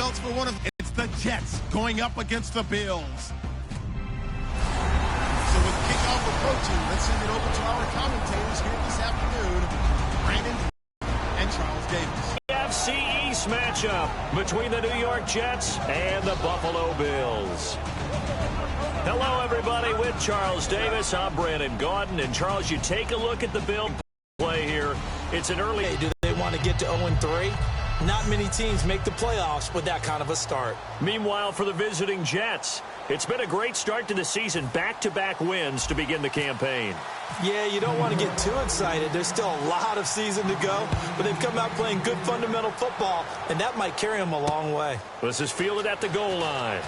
belts for one of... It's the Jets going up against the Bills. So with kickoff approaching, let's send it over to our commentators here this afternoon, Brandon and Charles Davis. NFC East matchup between the New York Jets and the Buffalo Bills. Hello, everybody, with Charles Davis. I'm Brandon Gaudin. And, Charles, you take a look at the Bill play here. It's an early... Hey, do they want to get to 0-3? Not many teams make the playoffs with that kind of a start. Meanwhile, for the visiting Jets, it's been a great start to the season. Back-to-back wins to begin the campaign. Yeah, you don't want to get too excited. There's still a lot of season to go, but they've come out playing good fundamental football, and that might carry them a long way. This is fielded at the goal line.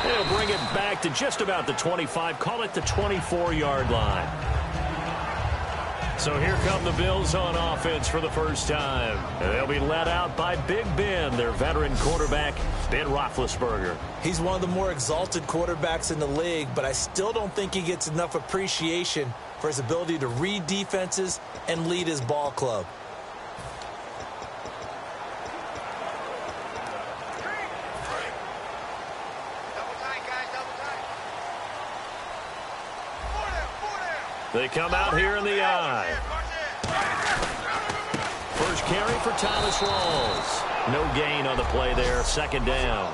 They'll bring it back to just about the 25, call it the 24-yard line. So here come the Bills on offense for the first time. And they'll be led out by Big Ben, their veteran quarterback, Ben Roethlisberger. He's one of the more exalted quarterbacks in the league, but I still don't think he gets enough appreciation for his ability to read defenses and lead his ball club. They come out here in the eye. First carry for Thomas Rawls. No gain on the play there. Second down.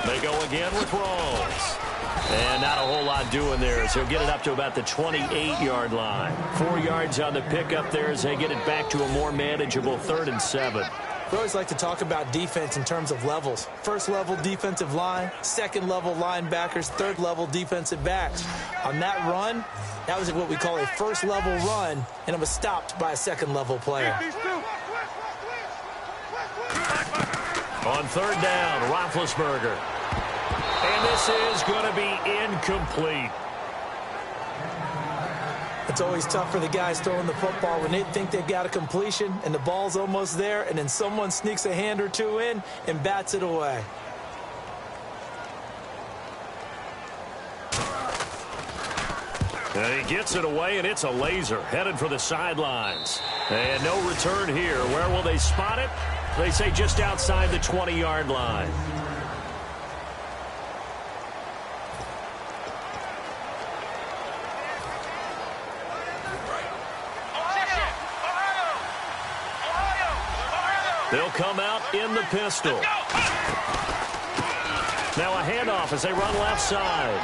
They go again with Rawls. And not a whole lot doing there, so he'll get it up to about the 28-yard line. 4 yards on the pickup there as they get it back to a more manageable 3rd and 7. We always like to talk about defense in terms of levels. First level defensive line, second level linebackers, third level defensive backs. On that run, that was what we call a first level run, and it was stopped by a second level player. On 3rd down, Roethlisberger. And this is going to be incomplete. It's always tough for the guys throwing the football when they think they've got a completion and the ball's almost there, and then someone sneaks a hand or two in and bats it away. And he gets it away, and it's a laser headed for the sidelines. And no return here. Where will they spot it? They say just outside the 20-yard line. They'll come out in the pistol. Now a handoff as they run left side.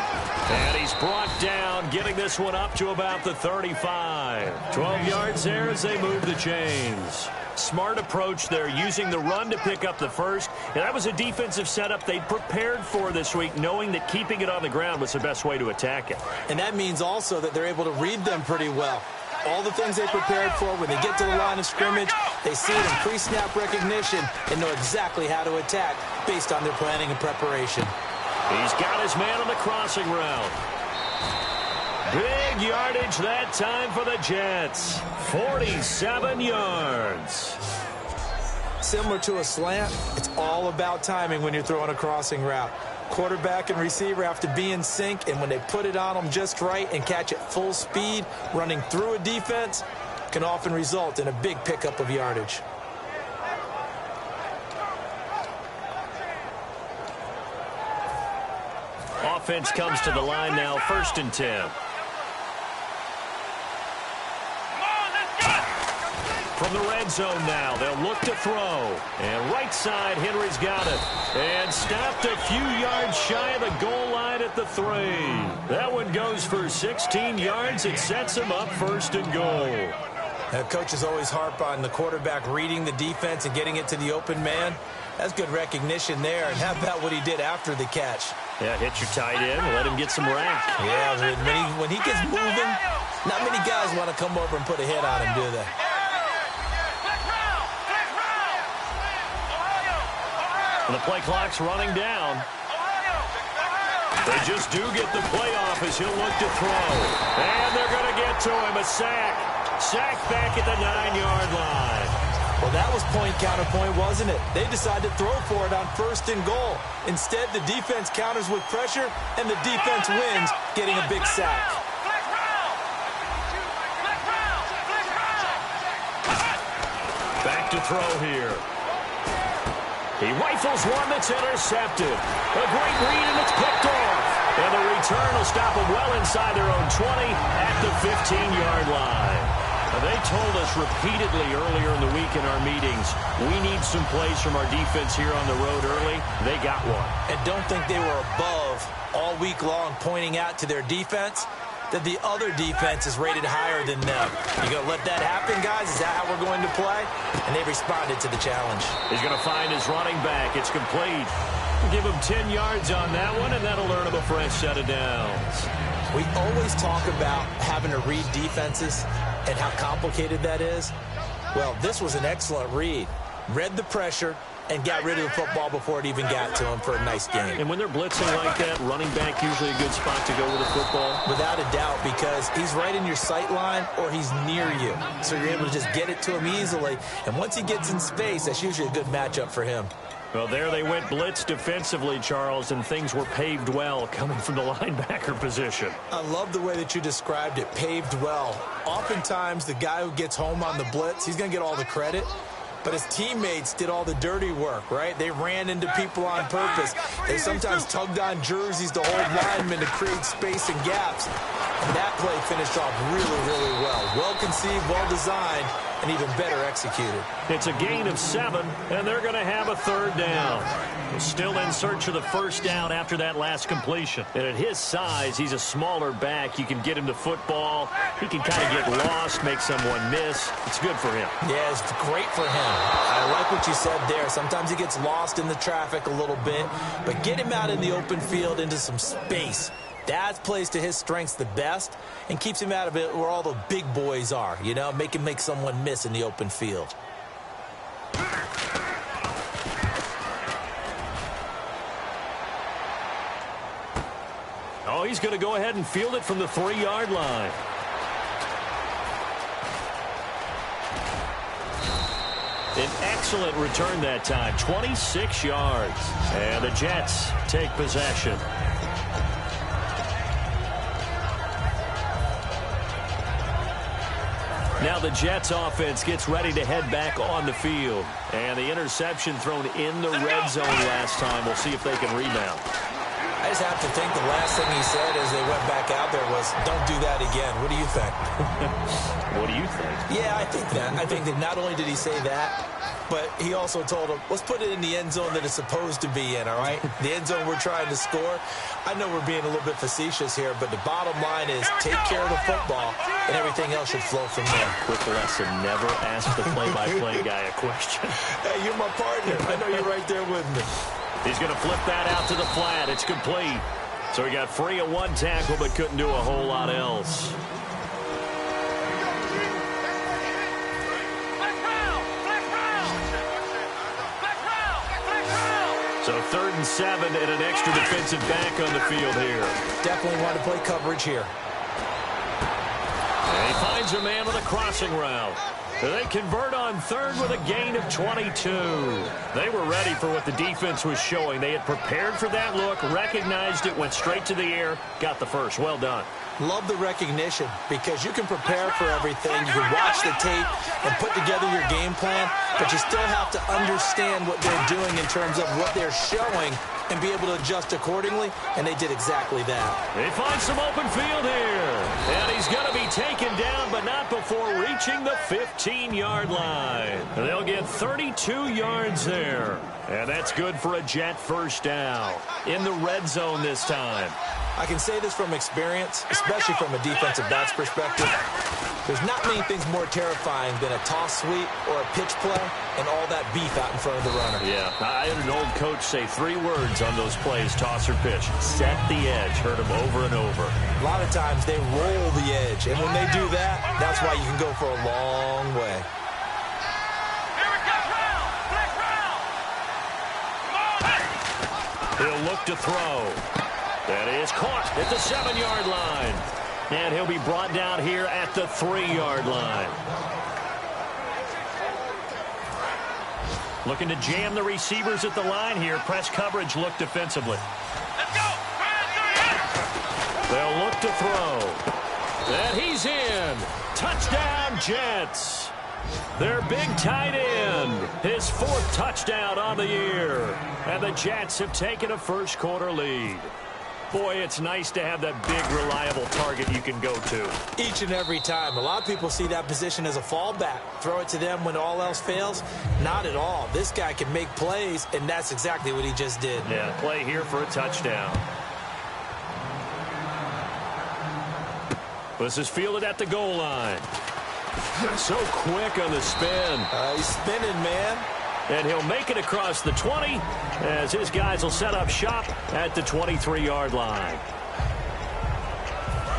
And he's brought down, getting this one up to about the 35. 12 yards there as they move the chains. Smart approach there, using the run to pick up the first. And that was a defensive setup they'd prepared for this week, knowing that keeping it on the ground was the best way to attack it. And that means also that they're able to read them pretty well. All the things they prepared for, when they get to the line of scrimmage, they see it in pre-snap recognition and know exactly how to attack based on their planning and preparation. He's got his man on the crossing route. Big yardage that time for the Jets. 47 yards. Similar to a slant, it's all about timing when you're throwing a crossing route. Quarterback and receiver have to be in sync, and when they put it on them just right and catch it full speed, running through a defense can often result in a big pickup of yardage. Offense comes to the line now, 1st and 10. From the red zone now, they'll look to throw. And right side, Henry's got it. And stopped a few yards shy of the goal line at the 3. That one goes for 16 yards. It sets him up 1st and goal. Coaches always harp on the quarterback reading the defense and getting it to the open man. That's good recognition there. And how about what he did after the catch? Yeah, hit your tight end, let him get some rack. Yeah, when he gets moving, not many guys want to come over and put a hit on him, do they? The play clock's running down. They just do get the playoff as he'll look to throw. And they're going to get to him. A sack. Sack back at the 9-yard line. Well, that was point counterpoint, wasn't it? They decided to throw for it on 1st and goal. Instead, the defense counters with pressure, and the defense wins, getting a big sack. Back to throw here. He rifles one that's intercepted. A great read, and it's picked off. And the return will stop them well inside their own 20 at the 15-yard line. They told us repeatedly earlier in the week in our meetings, we need some plays from our defense here on the road early. They got one. And don't think they were above all week long pointing out to their defense that the other defense is rated higher than them. You going to let that happen, guys? Is that how we're going to play? And they responded to the challenge. He's going to find his running back. It's complete. Give him 10 yards on that one, and that'll earn him a fresh set of downs. We always talk about having to read defenses and how complicated that is. Well, this was an excellent read. Read the pressure and got rid of the football before it even got to him for a nice game. And when they're blitzing like that, running back usually a good spot to go with the football? Without a doubt, because he's right in your sight line or he's near you. So you're able to just get it to him easily. And once he gets in space, that's usually a good matchup for him. Well, there they went blitz defensively, Charles, and things were paved well coming from the linebacker position. I love the way that you described it, paved well. Oftentimes, the guy who gets home on the blitz, he's going to get all the credit. But his teammates did all the dirty work, right? They ran into people on purpose. They sometimes tugged on jerseys to hold linemen to create space and gaps. And that play finished off really, really well. Well-conceived, well-designed, and even better executed. It's a gain of 7, and they're going to have a 3rd down. Still in search of the 1st down after that last completion. And at his size, he's a smaller back. You can get him to football. He can kind of get lost, make someone miss. It's good for him. Yeah, it's great for him. I like what you said there. Sometimes he gets lost in the traffic a little bit, but get him out in the open field into some space. That plays to his strengths the best and keeps him out of it where all the big boys are, you know, make him make someone miss in the open field. Oh, he's going to go ahead and field it from the 3-yard line. An excellent return that time, 26 yards. And the Jets take possession. Now the Jets offense gets ready to head back on the field. And the interception thrown in the red zone last time. We'll see if they can rebound. I just have to think the last thing he said as they went back out there was, don't do that again. What do you think? What do you think? Yeah, I think that. I think that not only did he say that, but he also told him, let's put it in the end zone that it's supposed to be in, all right? The end zone we're trying to score. I know we're being a little bit facetious here, but the bottom line is take care of the football, and everything else should flow from there. Quick lesson, never ask the play-by-play guy a question. Hey, you're my partner. I know you're right there with me. He's going to flip that out to the flat. It's complete. So he got free of 1 tackle, but couldn't do a whole lot else. So 3rd and 7 and an extra defensive back on the field here. Definitely want to play coverage here. And he finds a man with a crossing route. They convert on 3rd with a gain of 22. They were ready for what the defense was showing. They had prepared for that look, recognized it, went straight to the air, got the first. Well done. Love the recognition because you can prepare for everything. You can watch the tape and put together your game plan, but you still have to understand what they're doing in terms of what they're showing and be able to adjust accordingly, and they did exactly that. They find some open field here, and he's going to be taken down, but not before reaching the 15-yard line. They'll get 32 yards there, and that's good for a Jet 1st down in the red zone this time. I can say this from experience, especially from a defensive back's perspective. There's not many things more terrifying than a toss sweep or a pitch play and all that beef out in front of the runner. Yeah, I had an old coach say 3 words on those plays, toss or pitch. Set the edge. Heard him over and over. A lot of times they roll the edge, and when they do that, that's why you can go for a long way. He'll look to throw. That is caught at the 7-yard line. And he'll be brought down here at the 3-yard line. Looking to jam the receivers at the line here. Press coverage look defensively. Let's go. They'll look to throw. And he's in. Touchdown, Jets. Their big tight end. His 4th touchdown on the year. And the Jets have taken a first-quarter lead. Boy, it's nice to have that big, reliable target you can go to. Each and every time. A lot of people see that position as a fallback. Throw it to them when all else fails. Not at all. This guy can make plays, and that's exactly what he just did. Yeah, play here for a touchdown. This is fielded at the goal line. So quick on the spin. He's spinning, man. And he'll make it across the 20 as his guys will set up shop at the 23-yard line.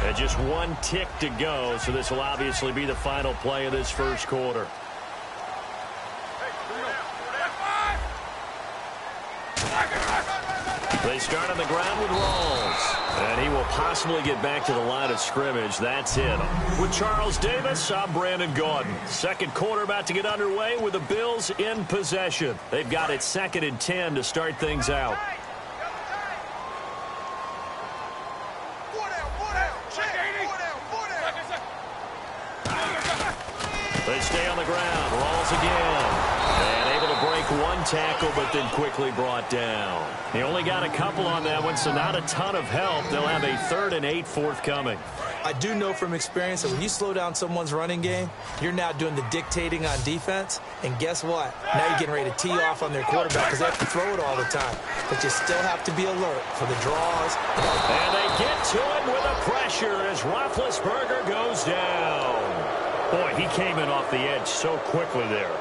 And just 1 tick to go, so this will obviously be the final play of this first quarter. They start on the ground with Rawls. And he will possibly get back to the line of scrimmage. That's it. With Charles Davis, I'm Brandon Gaudin. Second quarter about to get underway with the Bills in possession. They've got it 2nd and 10 to start things out. They stay on the ground. Rawls again. And able to break 1 tackle, but then quickly brought down. He only got a couple on that one, so not a ton of help. They'll have a 3rd and 8 forthcoming. I do know from experience that when you slow down someone's running game, you're now doing the dictating on defense. And guess what? Now you're getting ready to tee off on their quarterback because they have to throw it all the time. But you still have to be alert for the draws. And they get to it with the pressure as Roethlisberger goes down. Boy, he came in off the edge so quickly there.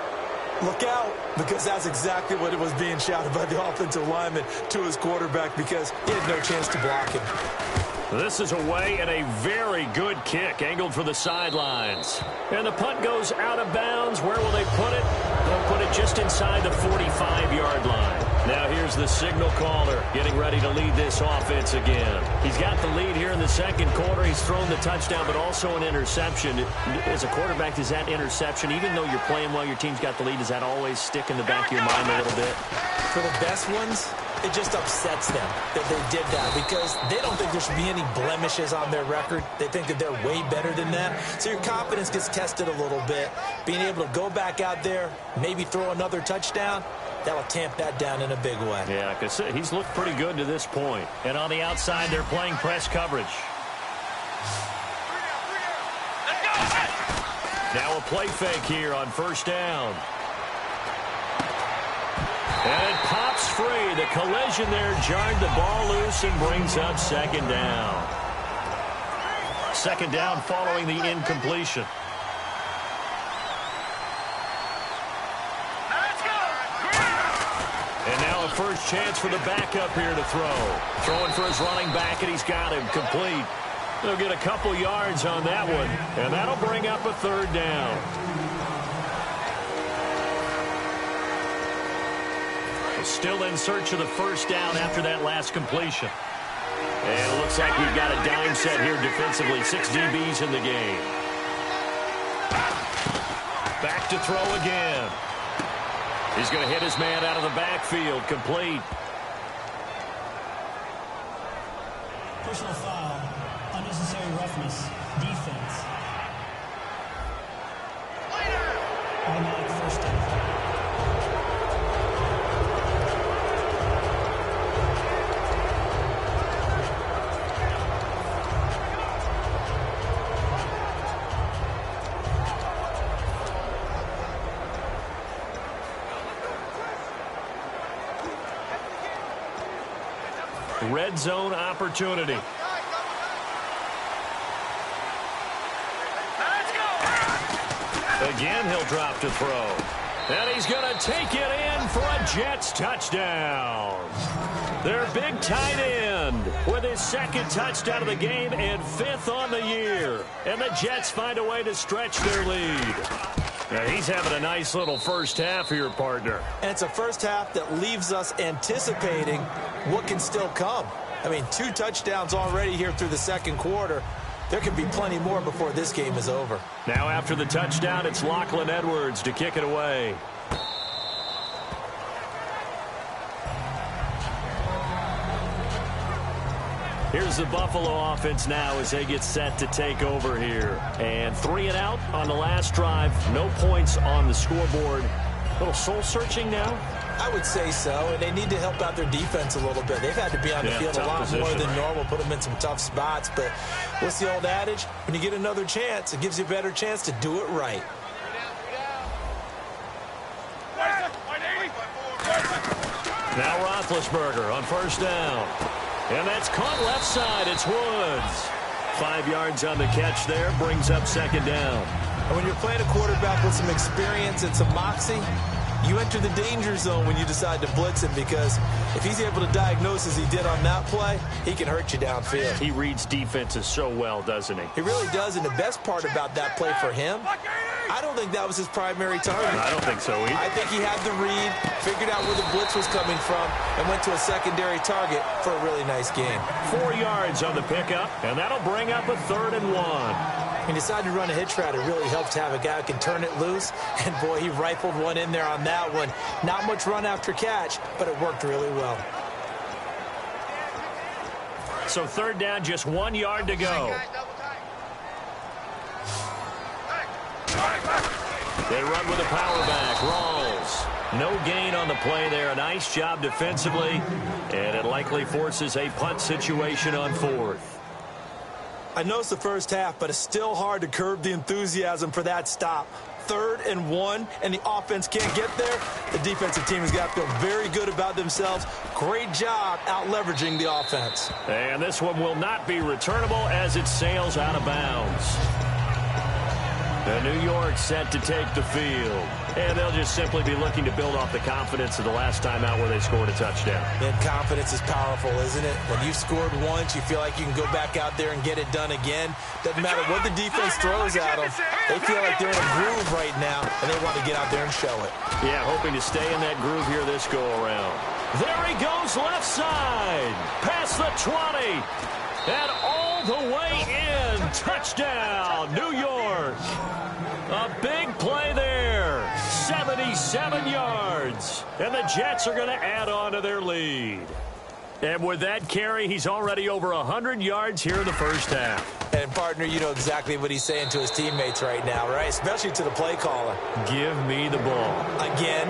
Look out, because that's exactly what it was being shouted by the offensive lineman to his quarterback because he had no chance to block him. This is away and a very good kick angled for the sidelines. And the punt goes out of bounds. Where will they put it? They'll put it just inside the 45-yard line. Now here's the signal caller getting ready to lead this offense again. He's got the lead here in the second quarter. He's thrown the touchdown, but also an interception. As a quarterback, does that interception, even though you're playing well, your team's got the lead, does that always stick in the back of your mind a little bit? For the best ones, it just upsets them that they did that because they don't think there should be any blemishes on their record. They think that they're way better than that. So your confidence gets tested a little bit. Being able to go back out there, maybe throw another touchdown, that will tamp that down in a big way. Yeah, because he's looked pretty good to this point. And on the outside, they're playing press coverage. Now a play fake here on first down. And it pops free. The collision there jarred the ball loose and brings up 2nd down. 2nd down following the incompletion. And now a first chance for the backup here to throw. Throwing for his running back, and he's got him complete. They'll get a couple yards on that one, and that'll bring up a 3rd down. Still in search of the first down after that last completion. And it looks like we've got a dime set here defensively. 6 DBs in the game. Back to throw again. He's going to hit his man out of the backfield. Complete. Personal foul. Unnecessary roughness. Defense. Automatic first down. Red zone opportunity. Again, he'll drop to throw. And he's going to take it in for a Jets touchdown. Their big tight end with his 2nd touchdown of the game and 5th on the year. And the Jets find a way to stretch their lead. Now, he's having a nice little first half here, partner. And it's a first half that leaves us anticipating what can still come. I mean, 2 touchdowns already here through the second quarter. There could be plenty more before this game is over. Now after the touchdown, it's Lachlan Edwards to kick it away. Here's the Buffalo offense now as they get set to take over here. And 3 and out on the last drive. No points on the scoreboard. A little soul-searching now? I would say so, and they need to help out their defense a little bit. They've had to be on the field a lot more than normal, put them in some tough spots. But what's the old adage? When you get another chance, it gives you a better chance to do it right. Now Roethlisberger on first down. And that's caught left side. It's Woods. 5 yards on the catch there. Brings up second down. And when you're playing a quarterback with some experience and some moxie, you enter the danger zone when you decide to blitz him, because if he's able to diagnose as he did on that play, he can hurt you downfield. He reads defenses so well, doesn't he? He really does, and the best part about that play for him, I don't think that was his primary target. I don't think so either. I think he had the read, figured out where the blitz was coming from, and went to a secondary target for a really nice game. 4 yards on the pickup, and that'll bring up a 3rd and 1. He decided to run a hitch route. It really helps to have a guy who can turn it loose. And, boy, he rifled one in there on that one. Not much run after catch, but it worked really well. So 3rd down, just 1 yard to go. They run with a power back. Rawls. No gain on the play there. A nice job defensively. And it likely forces a punt situation on 4th. I know it's the first half, but it's still hard to curb the enthusiasm for that stop. 3rd and 1, and the offense can't get there. The defensive team has got to feel very good about themselves. Great job out leveraging the offense. And this one will not be returnable as it sails out of bounds. The New York set to take the field. And they'll just simply be looking to build off the confidence of the last time out where they scored a touchdown. And confidence is powerful, isn't it? When you've scored once, you feel like you can go back out there and get it done again. Doesn't matter what the defense throws at them. They feel like they're in a groove right now, and they want to get out there and show it. Yeah, hoping to stay in that groove here this go-around. There he goes left side. Past the 20. And all the way in. Touchdown, New York. A big play there. 77 yards. And the Jets are going to add on to their lead. And with that carry, he's already over 100 yards here in the first half. And, partner, you know exactly what he's saying to his teammates right now, right? Especially to the play caller. Give me the ball. Again,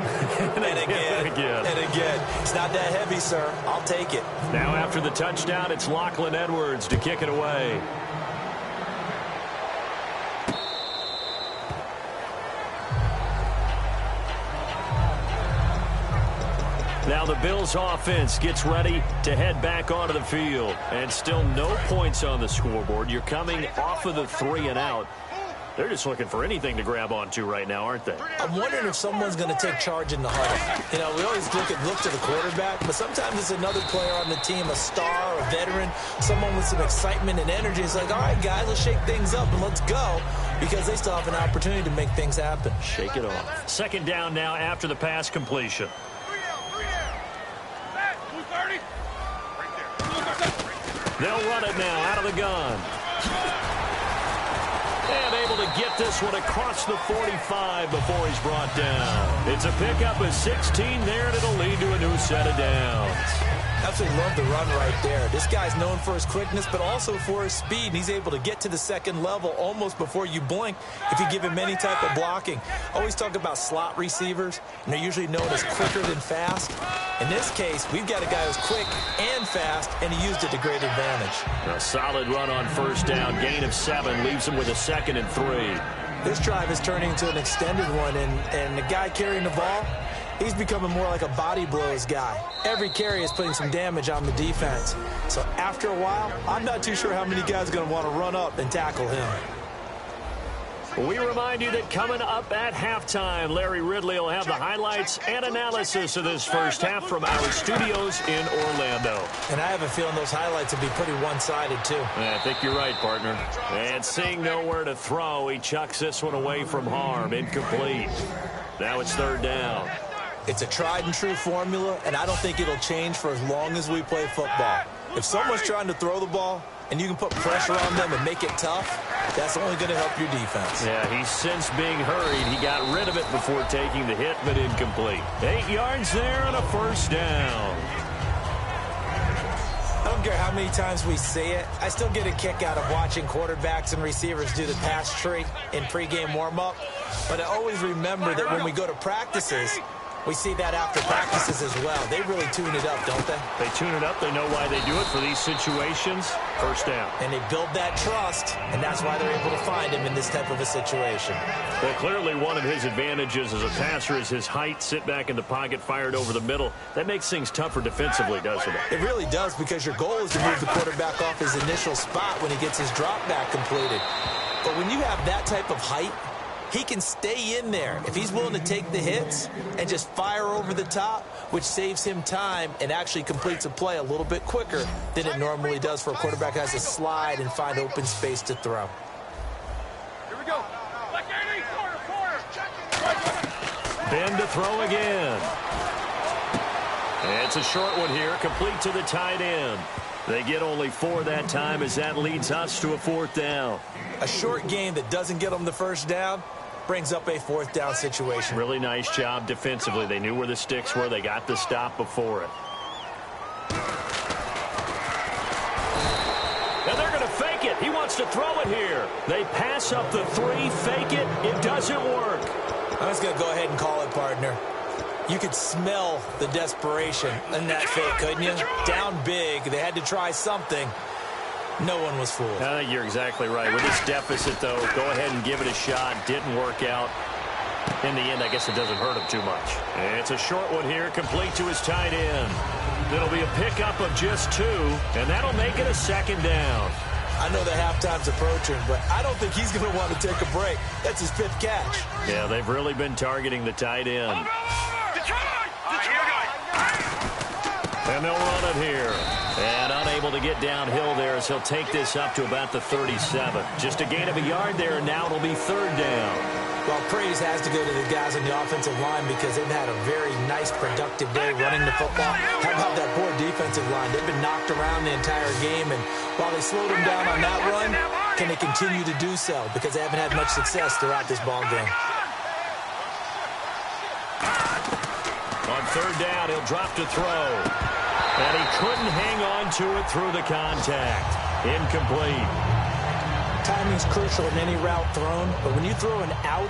and again, and again. It's not that heavy, sir. I'll take it. Now after the touchdown, it's Lachlan Edwards to kick it away. Now the Bills offense gets ready to head back onto the field. And still no points on the scoreboard. You're coming off of the 3 and out. They're just looking for anything to grab onto right now, aren't they? I'm wondering if someone's going to take charge in the huddle. You know, we always look to the quarterback, but sometimes it's another player on the team, a star, a veteran, someone with some excitement and energy. It's like, all right, guys, let's shake things up and let's go, because they still have an opportunity to make things happen. Shake it off. 2nd down now after the pass completion. They'll run it now out of the gun. And able to get this one across the 45 before he's brought down. It's a pickup of 16 there, and it'll lead to a new set of downs. Absolutely love the run right there. This guy's known for his quickness, but also for his speed. And he's able to get to the second level almost before you blink if you give him any type of blocking. Always talk about slot receivers, and they're usually known as quicker than fast. In this case, we've got a guy who's quick and fast, and he used it to great advantage. A solid run on first down. Gain of 7 leaves him with a 2nd and 3. This drive is turning into an extended one, and the guy carrying the ball, he's becoming more like a body blows guy. Every carry is putting some damage on the defense. So after a while, I'm not too sure how many guys are going to want to run up and tackle him. We remind you that coming up at halftime, Larry Ridley will have the highlights and analysis of this first half from our studios in Orlando. And I have a feeling those highlights will be pretty one-sided, too. I think you're right, partner. And seeing nowhere to throw, he chucks this one away from harm. Incomplete. Now it's 3rd down. It's a tried-and-true formula, and I don't think it'll change for as long as we play football. If someone's trying to throw the ball and you can put pressure on them and make it tough, that's only going to help your defense. Yeah, he's since being hurried. He got rid of it before taking the hit, but incomplete. 8 yards there and a first down. I don't care how many times we see it. I still get a kick out of watching quarterbacks and receivers do the pass tree in pregame warm-up. But I always remember that when we go to practices, we see that after practices as well. They really tune it up, don't they? They tune it up. They know why they do it for these situations. First down. And they build that trust, and that's why they're able to find him in this type of a situation. Well, clearly one of his advantages as a passer is his height. Sit back in the pocket, fired over the middle. That makes things tougher defensively, doesn't it? It really does, because your goal is to move the quarterback off his initial spot when he gets his drop back completed. But when you have that type of height, he can stay in there if he's willing to take the hits and just fire over the top, which saves him time and actually completes a play a little bit quicker than it normally does for a quarterback who has to slide and find open space to throw. Here we go. Ben to throw again. It's a short one here, complete to the tight end. They get only 4 that time as that leads us to a 4th down. A short game that doesn't get them the first down brings up a 4th down situation. Really nice job defensively. They knew where the sticks were. They got the stop before it. And they're going to fake it. He wants to throw it here. They pass up the 3, fake it. It doesn't work. I'm just going to go ahead and call it, partner. You could smell the desperation in that fake, couldn't you? Down big. They had to try something. No one was fooled. I think you're exactly right. With this deficit, though, go ahead and give it a shot. Didn't work out. In the end, I guess it doesn't hurt him too much. It's a short one here, complete to his tight end. It'll be a pickup of just 2, and that'll make it a 2nd down. I know that halftime's approaching, but I don't think he's going to want to take a break. That's his 5th catch. Yeah, they've really been targeting the tight end. And they'll run it here. And unable to get downhill there as he'll take this up to about the 37. Just a gain of a yard there, and now it'll be 3rd down. Well, praise has to go to the guys on the offensive line because they've had a very nice, productive day running the football. How about that poor defensive line? They've been knocked around the entire game, and while they slowed them down on that run, can they continue to do so? Because they haven't had much success throughout this ball game. On 3rd down, he'll drop to throw. And he couldn't hang on to it through the contact. Incomplete. Timing's crucial in any route thrown, but when you throw an out,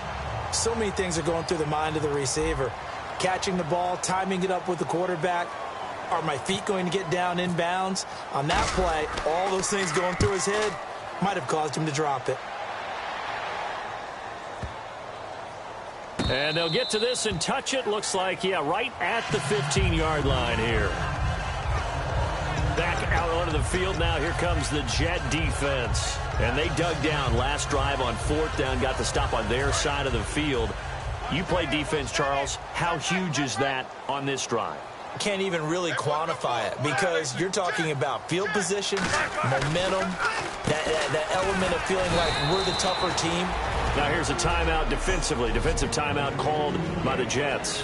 so many things are going through the mind of the receiver. Catching the ball, timing it up with the quarterback. Are my feet going to get down in bounds? On that play, all those things going through his head might have caused him to drop it. And they'll get to this and touch it. Looks like, yeah, right at the 15-yard line here. Back out onto the field now. Here comes the Jet defense. And they dug down last drive on 4th down, got the stop on their side of the field. You play defense, Charles. How huge is that on this drive? Can't even really quantify it because you're talking about field position, momentum, that element of feeling like we're the tougher team. Now here's a timeout defensively. Defensive timeout called by the Jets.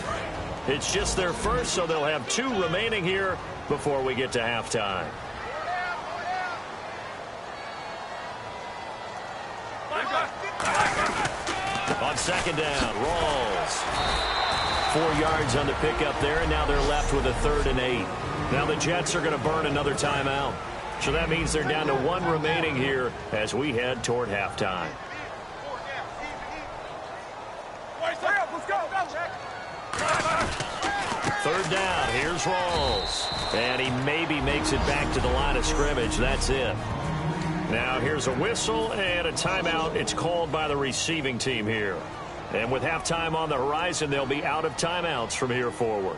It's just their first, so they'll have 2 remaining here before we get to halftime. On 2nd down, Rawls. 4 yards on the pickup there, and now they're left with a 3rd and 8. Now the Jets are going to burn another timeout. So that means they're down to 1 remaining here as we head toward halftime. Third down, here's Rawls. And he maybe makes it back to the line of scrimmage. That's it. Now here's a whistle and a timeout. It's called by the receiving team here. And with halftime on the horizon, they'll be out of timeouts from here forward.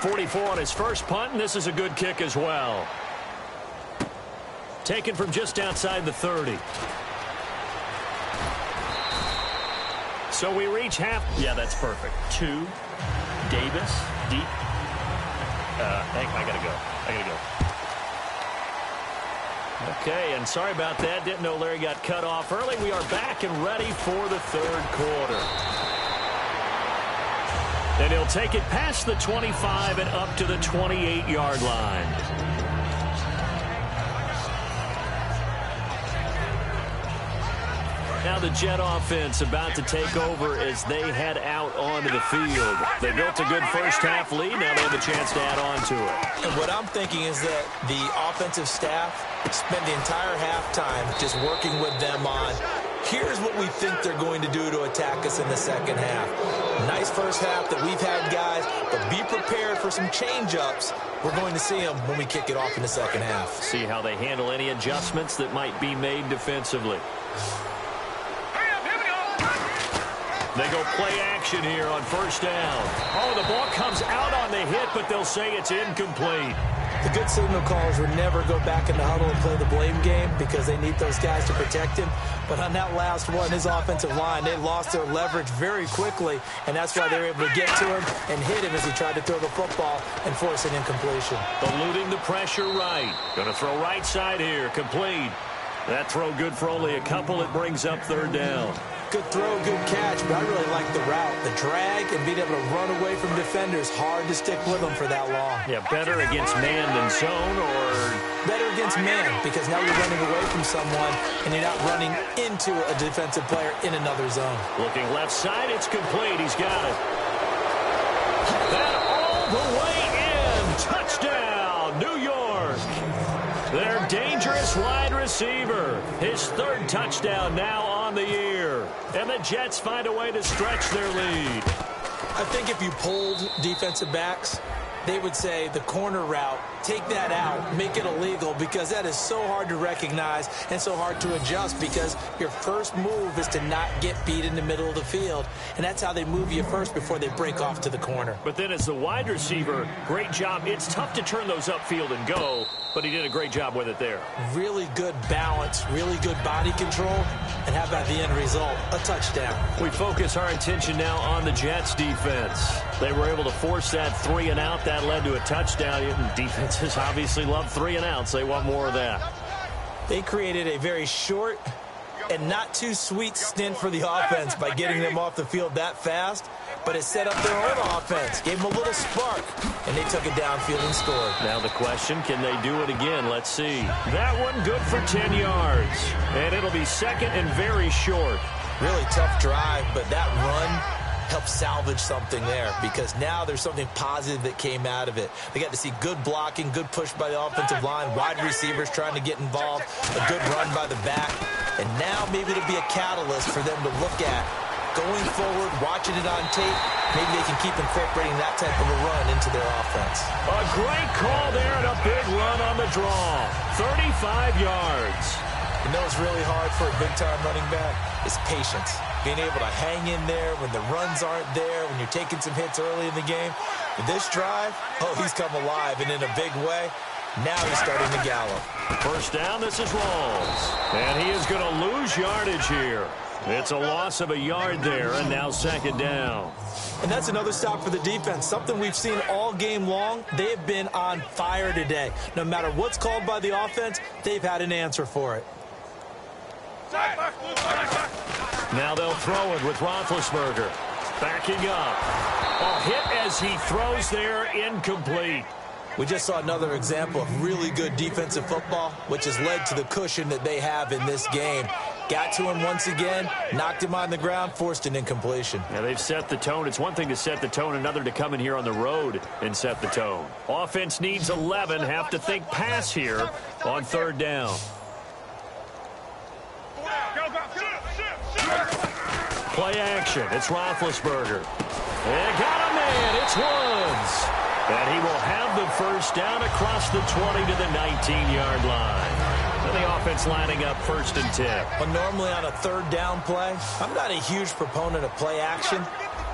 .44 on his first punt, and this is a good kick as well. Taken from just outside the 30. So we reach half. Yeah, that's perfect. 2. Davis. Deep. I got to go. Okay, and sorry about that. Didn't know Larry got cut off early. We are back and ready for the 3rd quarter. And he'll take it past the 25 and up to the 28-yard line. Now the Jet offense about to take over as they head out onto the field. They built a good first-half lead. Now they have a chance to add on to it. And what I'm thinking is that the offensive staff spent the entire halftime just working with them on, here's what we think they're going to do to attack us in the second half. Nice first half that we've had, guys, but be prepared for some change-ups. We're going to see them when we kick it off in the second half. See how they handle any adjustments that might be made defensively. They go play action here on first down. Oh, the ball comes out on the hit, but they'll say it's incomplete. The good signal callers would never go back in the huddle and play the blame game because they need those guys to protect him. But on that last one, his offensive line, they lost their leverage very quickly, and that's why they were able to get to him and hit him as he tried to throw the football and force an incompletion. Eluding the pressure right. Going to throw right side here, complete. That throw good for only a couple. It brings up third down. Good throw, good catch, but I really like the route. The drag and being able to run away from defenders, hard to stick with them for that long. Yeah, better against man than zone, or better against man, because now you're running away from someone and you're not running into a defensive player in another zone. Looking left side, it's complete. He's got it. That all the way in. Touchdown, New York. Their dangerous wide receiver. His third touchdown now on the year. And the Jets find a way to stretch their lead. I think if you polled defensive backs, they would say the corner route, take that out, make it illegal, because that is so hard to recognize and so hard to adjust, because your first move is to not get beat in the middle of the field, and that's how they move you first before they break off to the corner. But then as the wide receiver, great job. It's tough to turn those upfield and go, but he did a great job with it there. Really good balance, really good body control, and how about the end result? A touchdown. We focus our attention now on the Jets defense. They were able to force that 3 and out. That led to a touchdown. Defenses obviously love 3 and outs. They want more of that. They created a very short and not too sweet stint for the offense by getting them off the field that fast, but it set up their own offense, gave them a little spark, and they took it downfield and scored. Now the question, can they do it again? Let's see. That one good for 10 yards, and it'll be second and very short. Really tough drive, but that run helped salvage something there, because now there's something positive that came out of it. They got to see good blocking, good push by the offensive line, wide receivers trying to get involved, a good run by the back, and now maybe it'll be a catalyst for them to look at going forward, watching it on tape. Maybe they can keep incorporating that type of a run into their offense. A great call there and a big run on the draw. 35 yards. You know what's really hard for a big-time running back? Is patience. Being able to hang in there when the runs aren't there, when you're taking some hits early in the game. With this drive, oh, he's come alive, and in a big way. Now he's starting to gallop. First down, this is Rawls. And he is going to lose yardage here. It's a loss of a yard there, and now second down. And that's another stop for the defense. Something we've seen all game long. They have been on fire today. No matter what's called by the offense, they've had an answer for it. Now they'll throw it with Roethlisberger. Backing up. A hit as he throws there, incomplete. We just saw another example of really good defensive football, which has led to the cushion that they have in this game. Got to him once again, knocked him on the ground, forced an incompletion. Yeah, they've set the tone. It's one thing to set the tone, another to come in here on the road and set the tone. Offense needs 11, have to think pass here on third down. Play action. It's Roethlisberger. And got a man. It's Woods. And he will have the first down across the 20 to the 19-yard line. And the offense lining up first and 10. Well, normally on a third down play, I'm not a huge proponent of play action.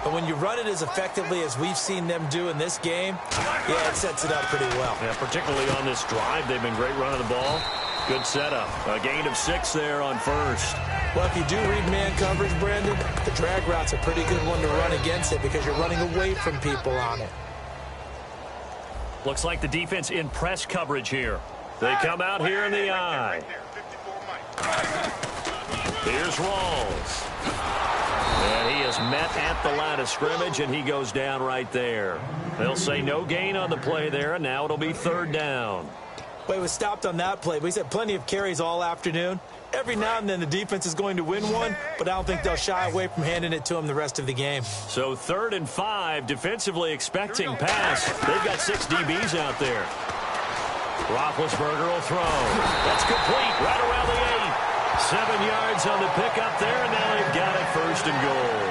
But when you run it as effectively as we've seen them do in this game, yeah, it sets it up pretty well. Yeah, particularly on this drive. They've been great running the ball. Good setup. A gain of 6 there on first. Well, if you do read man coverage, Brandon, the drag route's a pretty good one to run against it because you're running away from people on it. Looks like the defense in press coverage here. They come out here in the eye. Here's Rawls. And he is was met at the line of scrimmage, and he goes down right there. They'll say no gain on the play there, and now it'll be third down. Well, he was stopped on that play, but he's had plenty of carries all afternoon. Every now and then the defense is going to win one, but I don't think they'll shy away from handing it to him the rest of the game. So 3rd and 5, defensively expecting pass. They've got 6 DBs out there. Roethlisberger will throw. That's complete right around the 8. 7 yards on the pickup there, and now they've got it 1st and goal.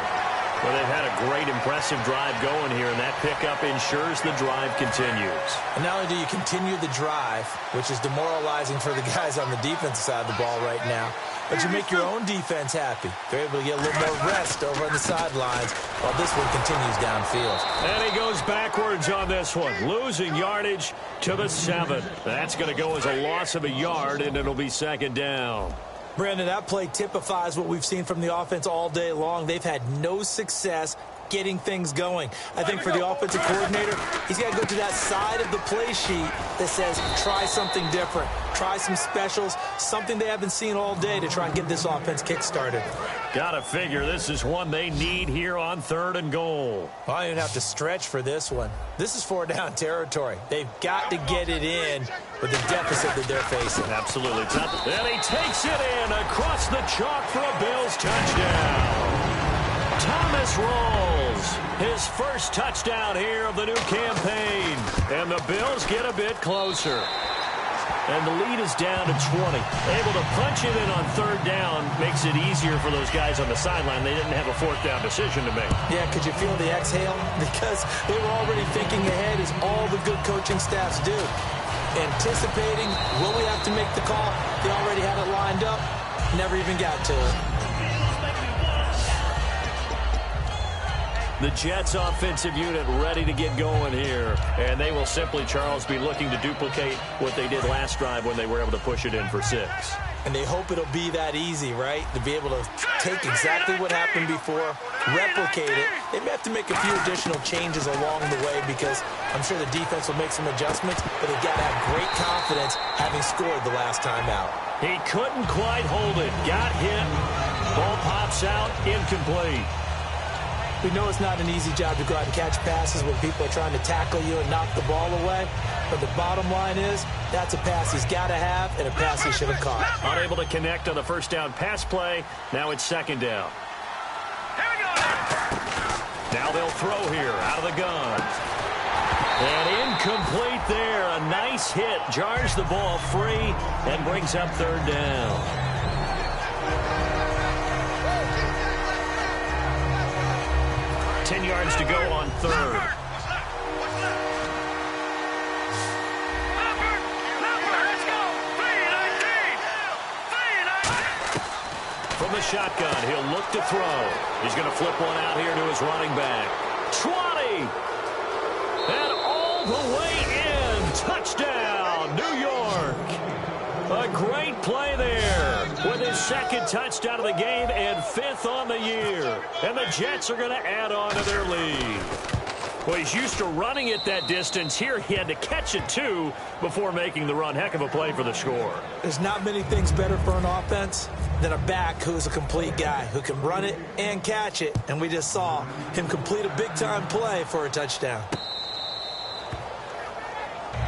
Well, they've had a great, impressive drive going here, and that pickup ensures the drive continues. And not only do you continue the drive, which is demoralizing for the guys on the defensive side of the ball right now, but you make your own defense happy. They're able to get a little more rest over on the sidelines while this one continues downfield. And he goes backwards on this one, losing yardage to the 7. That's going to go as a loss of a yard, and it'll be 2nd down. Brandon, that play typifies what we've seen from the offense all day long. They've had no success getting things going. I think for the offensive coordinator, he's got to go to that side of the play sheet that says try something different, try some specials, something they haven't seen all day to try and get this offense kick-started. Gotta figure this is one they need here on 3rd and goal. Well, I don't even have to stretch for this one. This is 4-down territory. They've got to get it in with the deficit that they're facing. Absolutely. And he takes it in across the chalk for a Bills touchdown. Thomas Rawls, his first touchdown here of the new campaign. And the Bills get a bit closer. And the lead is down to 20. Able to punch it in on 3rd down makes it easier for those guys on the sideline. They didn't have a 4th down decision to make. Yeah, could you feel the exhale? Because they were already thinking ahead, as all the good coaching staffs do. Anticipating, will we have to make the call? They already had it lined up. Never even got to it. The Jets offensive unit ready to get going here. And they will simply, Charles, be looking to duplicate what they did last drive when they were able to push it in for 6. And they hope it'll be that easy, right? To be able to take exactly what happened before, replicate it. They may have to make a few additional changes along the way because I'm sure the defense will make some adjustments, but they've got to have great confidence having scored the last time out. He couldn't quite hold it. Got hit. Ball pops out. Incomplete. We know it's not an easy job to go out and catch passes when people are trying to tackle you and knock the ball away. But the bottom line is, that's a pass he's got to have and a pass he should have caught. Unable to connect on the 1st down pass play. Now it's 2nd down. Now they'll throw here out of the gun. And incomplete there. A nice hit. Jars the ball free and brings up 3rd down. 10 yards to go on 3rd. From the shotgun, he'll look to throw. He's going to flip one out here to his running back. 20! And all the way in. Touchdown, New York. A great play there with his 2nd touchdown of the game and 5th on the year. And the Jets are going to add on to their lead. Well, he's used to running it that distance. Here he had to catch it, too, before making the run. Heck of a play for the score. There's not many things better for an offense than a back who's a complete guy, who can run it and catch it. And we just saw him complete a big-time play for a touchdown.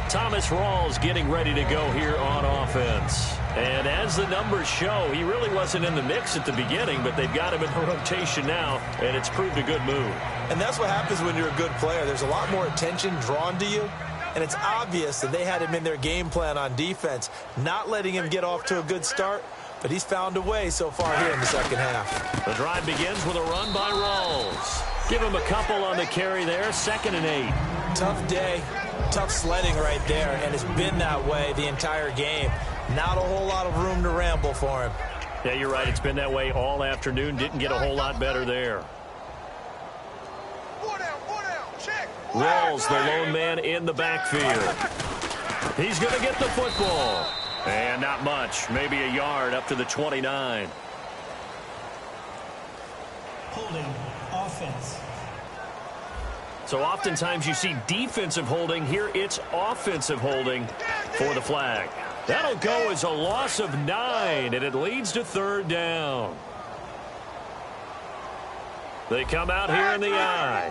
Thomas Rawls getting ready to go here on offense. And as the numbers show, he really wasn't in the mix at the beginning, but they've got him in the rotation now, and it's proved a good move. And that's what happens when you're a good player. There's a lot more attention drawn to you, and it's obvious that they had him in their game plan on defense, not letting him get off to a good start, but he's found a way so far here in the 2nd half. The drive begins with a run by Rawls. Give him a couple on the carry there, 2nd and 8. Tough day. Tough sledding right there, and it's been that way the entire game. Not a whole lot of room to ramble for him. Yeah, you're right. It's been that way all afternoon. Didn't get a whole lot better there. Rawls, the lone man in the backfield. He's going to get the football. And not much. Maybe a yard up to the 29. Holding, offense. So oftentimes you see defensive holding. Here it's offensive holding for the flag. That'll go as a loss of 9, and it leads to 3rd down. They come out here in the I.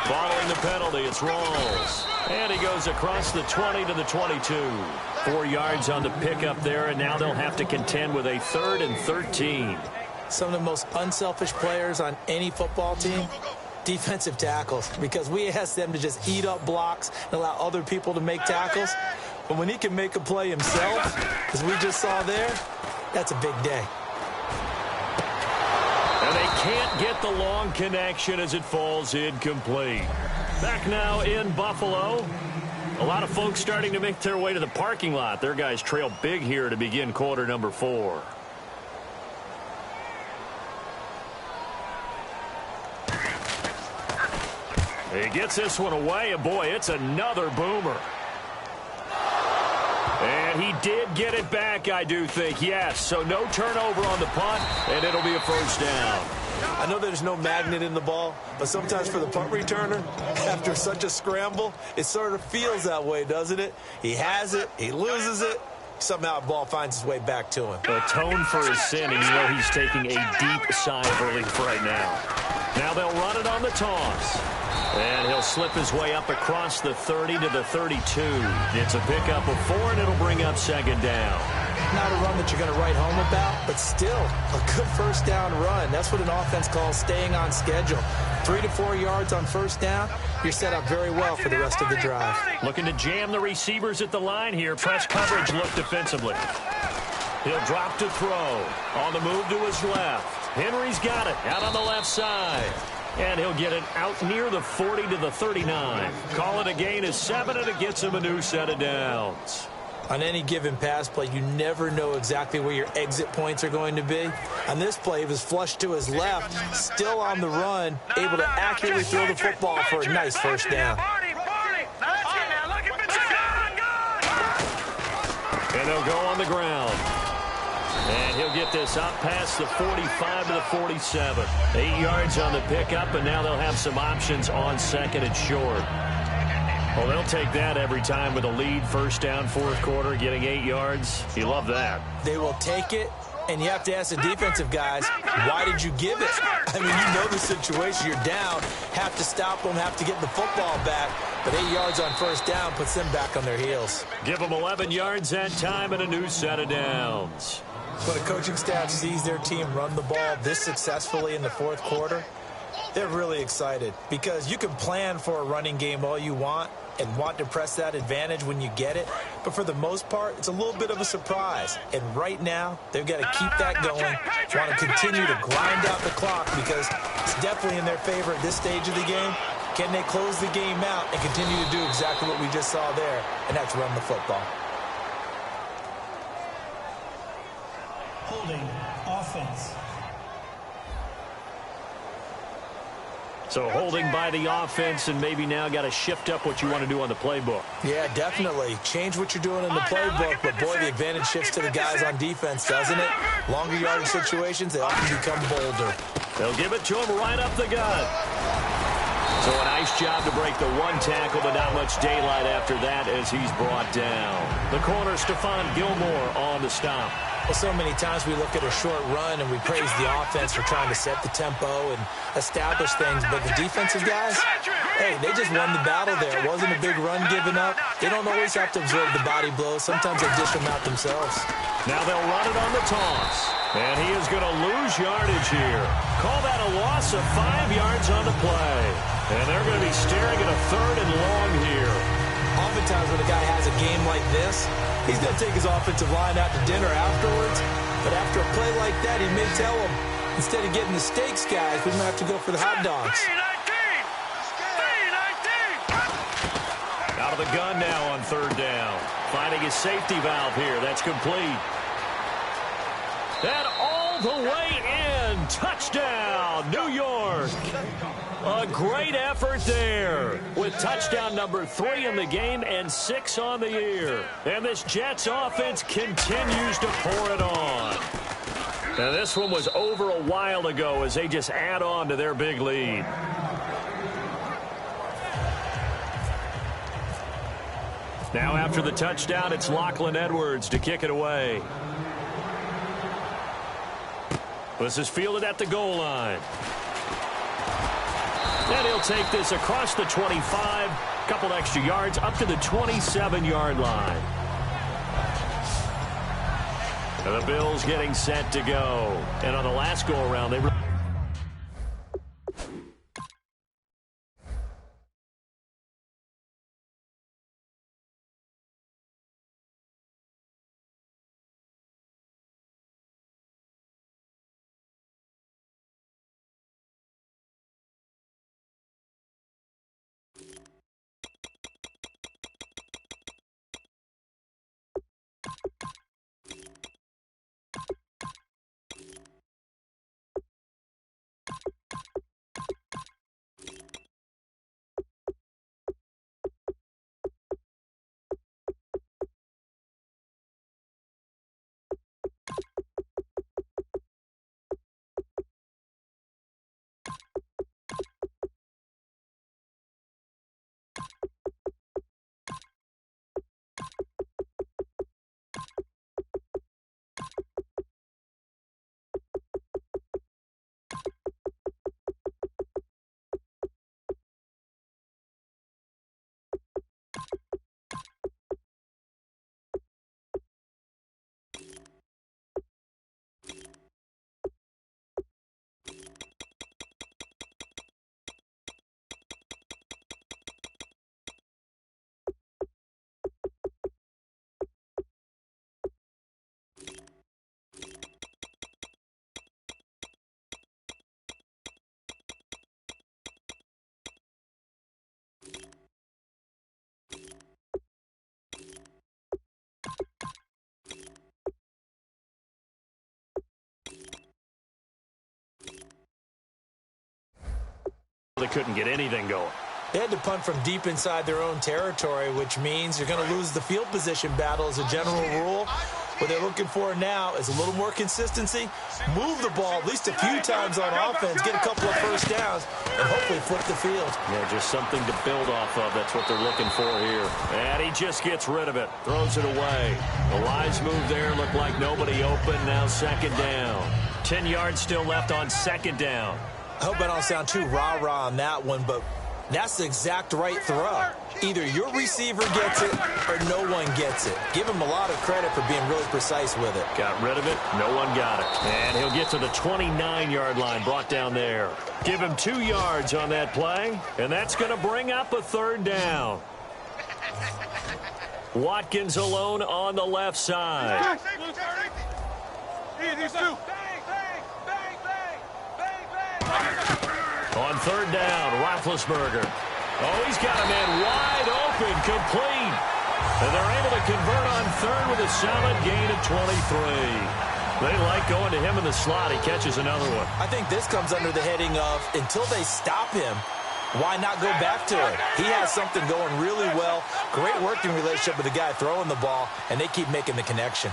Following the penalty, it's Rawls. And he goes across the 20 to the 22. 4 yards on the pickup there, and now they'll have to contend with a 3rd and 13. Some of the most unselfish players on any football team, defensive tackles, because we ask them to just eat up blocks and allow other people to make tackles. But when he can make a play himself, as we just saw there, that's a big day. And they can't get the long connection as it falls incomplete. Back now in Buffalo. A lot of folks starting to make their way to the parking lot. Their guys trail big here to begin quarter number 4. He gets this one away, and boy, it's another boomer. And he did get it back, I do think, yes. So no turnover on the punt, and it'll be a first down. I know there's no magnet in the ball, but sometimes for the punt returner, after such a scramble, it sort of feels that way, doesn't it? He has it, he loses it, somehow the ball finds its way back to him. Atone for his sin, and you know he's taking a deep sigh of relief right now. Now they'll run it on the toss. And he'll slip his way up across the 30 to the 32. It's a pickup of 4, and it'll bring up second down. Not a run that you're going to write home about, but still a good first down run. That's what an offense calls staying on schedule. 3 to 4 yards on first down, you're set up very well for the rest of the drive. Looking to jam the receivers at the line here. Press coverage look defensively. He'll drop to throw. On the move to his left. Henry's got it out on the left side. And he'll get it out near the 40 to the 39. Call it a gain of 7, and it gets him a new set of downs. On any given pass play, you never know exactly where your exit points are going to be. On this play, he was flushed to his left, still on the run, able to accurately throw the football for a nice first down. And they'll go on the ground. And he'll get this up past the 45 to the 47. 8 yards on the pickup, and now they'll have some options on second and short. Well, they'll take that every time with a lead, first down, fourth quarter, getting 8 yards. You love that. They will take it, and you have to ask the defensive guys, why did you give it? I mean, you know the situation. You're down, have to stop them, have to get the football back. But 8 yards on first down puts them back on their heels. Give them 11 yards that time and a new set of downs. When a coaching staff sees their team run the ball this successfully in the fourth quarter, they're really excited because you can plan for a running game all you want and want to press that advantage when you get it. But for the most part, it's a little bit of a surprise. And right now, they've got to keep that going, want to continue to grind out the clock because it's definitely in their favor at this stage of the game. Can they close the game out and continue to do exactly what we just saw there, and that's run the football? Holding offense. So holding by the offense, and maybe now got to shift up what you want to do on the playbook. Yeah, definitely. Change what you're doing in the playbook, but boy, the advantage shifts to the guys on defense, doesn't it? Longer yardage situations, they often become bolder. They'll give it to him right up the gut. So a nice job to break the one tackle, but not much daylight after that as he's brought down. The corner, Stephon Gilmore, on the stop. Well, so many times we look at a short run and we praise the offense for trying to set the tempo and establish things, but the defensive guys, hey, they just won the battle there. It wasn't a big run given up. They don't always have to absorb the body blows. Sometimes they dish them out themselves. Now they'll run it on the toss. And he is going to lose yardage here. Call that a loss of 5 yards on the play. And they're going to be staring at a 3rd and long here. Oftentimes when a guy has a game like this, he's going to take his offensive line out to dinner afterwards. But after a play like that, he may tell them, instead of getting the steaks, guys, we might have to go for the hot dogs. Out of the gun now on 3rd down. Finding his safety valve here. That's complete. And all the way in. Touchdown, New York. A great effort there with touchdown number 3 in the game and 6 on the year. And this Jets offense continues to pour it on. Now this one was over a while ago as they just add on to their big lead. Now after the touchdown, it's Lachlan Edwards to kick it away. This is fielded at the goal line. And he'll take this across the 25, a couple extra yards up to the 27-yard line. And the Bills getting set to go. And on the last go-around, they... They couldn't get anything going. They had to punt from deep inside their own territory, which means you're going to lose the field position battle as a general rule. What they're looking for now is a little more consistency, move the ball at least a few times on offense, get a couple of first downs, and hopefully flip the field. Yeah, just something to build off of. That's what they're looking for here. And he just gets rid of it, throws it away. The wise move there looked like nobody open. Now second down. 10 yards still left on second down. I hope I don't sound too rah-rah on that one, but that's the exact right throw. Either your receiver gets it or no one gets it. Give him a lot of credit for being really precise with it. Got rid of it. No one got it. And he'll get to the 29-yard line, brought down there. Give him 2 yards on that play, and that's going to bring up a third down. Watkins alone on the left side. On third down, Roethlisberger. Oh, he's got a man wide open, complete. And they're able to convert on third with a solid gain of 23. They like going to him in the slot. He catches another one. I think this comes under the heading of, until they stop him, why not go back to it? He has something going really well. Great working relationship with the guy throwing the ball, and they keep making the connection.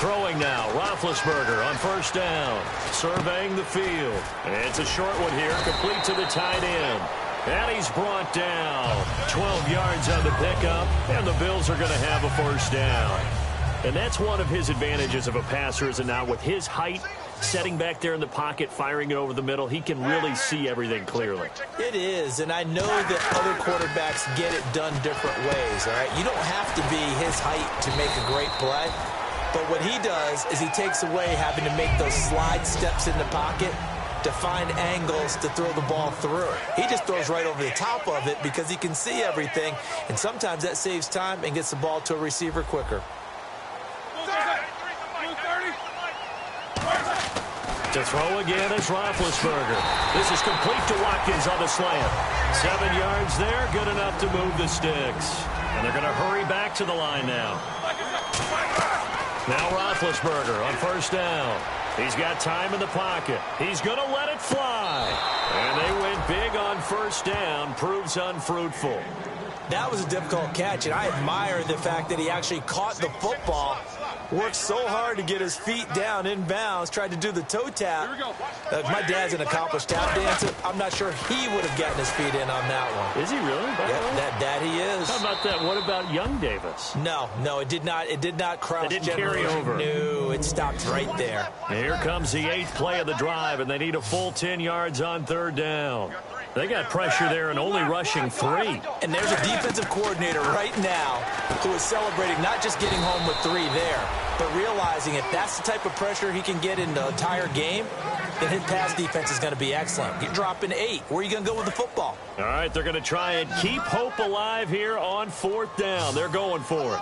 Throwing now, Roethlisberger on first down, surveying the field. And it's a short one here, complete to the tight end. And he's brought down. 12 yards on the pickup, and the Bills are going to have a first down. And that's one of his advantages of a passer, is now with his height, setting back there in the pocket, firing it over the middle, he can really see everything clearly. It is, and I know that other quarterbacks get it done different ways, all right? You don't have to be his height to make a great play, but what he does is he takes away having to make those slide steps in the pocket to find angles to throw the ball through. He just throws right over the top of it because he can see everything, and sometimes that saves time and gets the ball to a receiver quicker. To throw again is Roethlisberger. This is complete to Watkins on the slant. 7 yards there, good enough to move the sticks. And they're going to hurry back to the line now. Now Roethlisberger on first down. He's got time in the pocket. He's going to let it fly. And they went big on first down. Proves unfruitful. That was a difficult catch, and I admire the fact that he actually caught the football Worked so hard to get his feet down inbounds, tried to do the toe tap. My dad's an accomplished tap dancer. I'm not sure he would have gotten his feet in on that one. Is he really? Yep, that he is. How about that? What about young Davis? No, it did not. It did not cross. It didn't carry over. No, it stopped right there. Here comes the 8th play of the drive, and they need a full 10 yards on 3rd down. They got pressure there and only rushing 3. And there's a defensive coordinator right now who is celebrating not just getting home with 3 there, but realizing if that's the type of pressure he can get in the entire game, then his pass defense is going to be excellent. You're dropping 8. Where are you going to go with the football? All right, they're going to try and keep hope alive here on 4th down. They're going for it.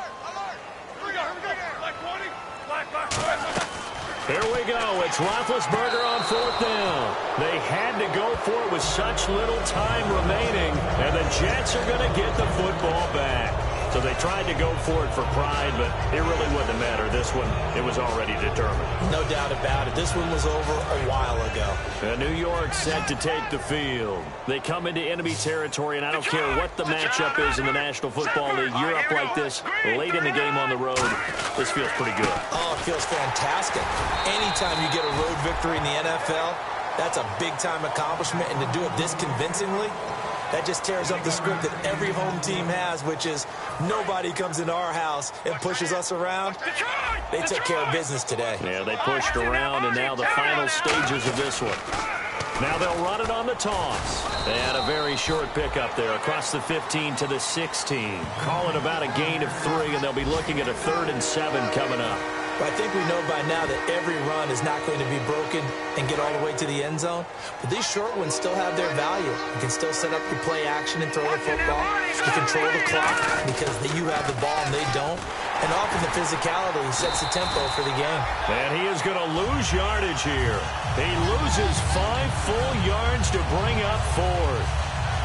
Here we go. It's Roethlisberger on 4th down. They had to go for it with such little time remaining, and the Jets are going to get the football back. So they tried to go for it for pride, but it really wouldn't matter. This one, it was already determined. No doubt about it. This one was over a while ago. And New York set to take the field. They come into enemy territory, and I don't care what the matchup is in the National Football League. You're up like this late in the game on the road. This feels pretty good. Oh, it feels fantastic. Anytime you get a road victory in the NFL, that's a big-time accomplishment, and to do it this convincingly, that just tears up the script that every home team has, which is nobody comes into our house and pushes us around. They took care of business today. Yeah, they pushed around, and now the final stages of this one. Now they'll run it on the toss. They had a very short pickup there across the 15 to the 16. Call it about a gain of 3, and they'll be looking at a 3rd and 7 coming up. But I think we know by now that every run is not going to be broken and get all the way to the end zone. But these short ones still have their value. You can still set up your play action and throw the football. You control the clock because you have the ball and they don't. And often the physicality sets the tempo for the game. And he is going to lose yardage here. He loses 5 full yards to bring up 4th.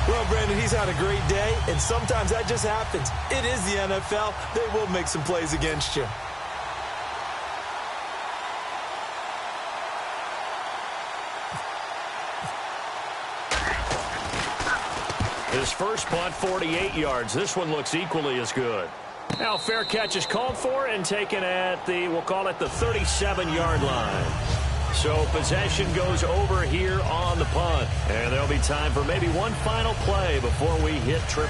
Well, Brandon, he's had a great day, and sometimes that just happens. It is the NFL. They will make some plays against you. His first punt, 48 yards. This one looks equally as good. Now, fair catch is called for and taken at the, we'll call it the 37-yard line. So possession goes over here on the punt. And there'll be time for maybe one final play before we hit 000.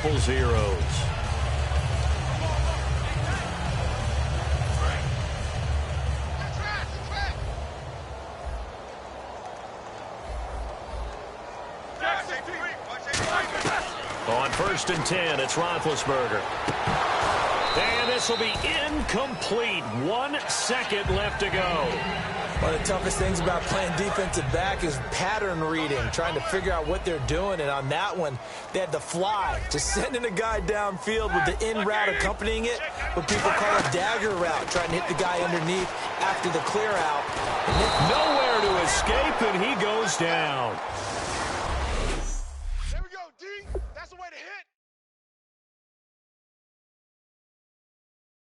On 1st and 10, it's Roethlisberger. And this will be incomplete. 1 second left to go. One of the toughest things about playing defensive back is pattern reading, trying to figure out what they're doing. And on that one, they had to fly, just sending a guy downfield with the in route accompanying it, what people call a dagger route, trying to hit the guy underneath after the clear out. Nowhere to escape, and he goes down. There we go, D. That's the way to hit.